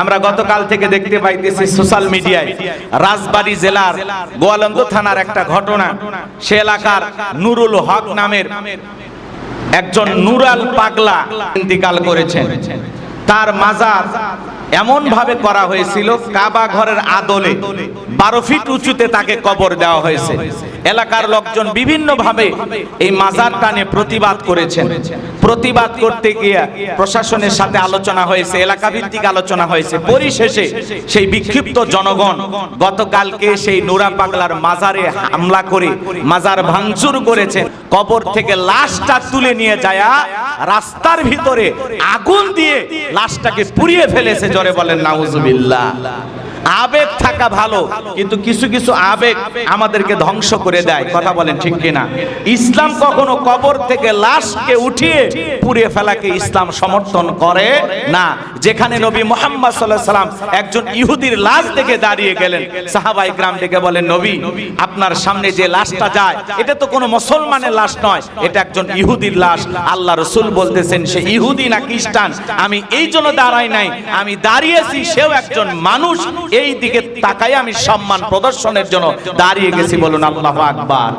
আমরা গতকাল থেকে দেখতে পাইতেছি সোশ্যাল মিডিয়ায় রাজবাড়ী জেলার গোয়ালন্দ থানার একটা ঘটনা। সে এলাকার নুরুল হক নামের একজন নুরাল পাগলা ইন্তিকাল করেছেন। তার মাজার এমন ভাবে করা হয়েছিল, কাবা ঘরের আদলে 12 ফিট উঁচুতে তাকে কবর দেওয়া হয়েছে। এলাকার লোকজন বিভিন্ন ভাবে এই মাজারটা নিয়ে প্রতিবাদ করেছেন। প্রতিবাদ করতে গিয়ে প্রশাসনের সাথে আলোচনা হয়েছে, এলাকা ভিত্তিক আলোচনা হয়েছে। পরিশেষে সেই বিক্ষিপ্ত জনগণ গতকালকে সেই নুরা পাগলার মাজারে হামলা করে মাজার ভাঙচুর করেছেন। কবর থেকে লাশটা তুলে নিয়ে যায় রাস্তার ভিতরে আগুন দিয়ে লাশটাকে পুড়িয়ে ফেলেছে। জোরে বলেন নাউজুবিল্লাহ। আবেগ থাকা ভালো, কিন্তু কিছু কিছু আবেগ আমাদেরকে ধ্বংস করে দেয়। কথা বলেন ঠিক কিনা? ইসলাম কখনো কবর থেকে লাশকে উঠিয়ে পুড়িয়ে ফেলাকে ইসলাম সমর্থন করে না। যেখানে নবী মুহাম্মদ সাল্লাল্লাহু আলাইহি সাল্লাম একজন ইহুদির লাশ দেখে দাঁড়িয়ে গেলেন, সাহাবায়ে কেরাম ডেকে বলেন, নবী আপনার সামনে যে লাশটা যায় এটা তো কোনো মুসলমানের লাশ নয়, এটা একজন ইহুদির লাশ। আল্লাহ রাসূল বলতেছেন সে ইহুদি না খ্রিস্টান আমি এই জন্য দাঁড়াই নাই, আমি দাঁড়িয়েছি সেও একজন মানুষ, এই দিকে তাকাই আমি সম্মান প্রদর্শনের জন্য দাঁড়িয়ে গেছি। বলুন আল্লাহু আকবার।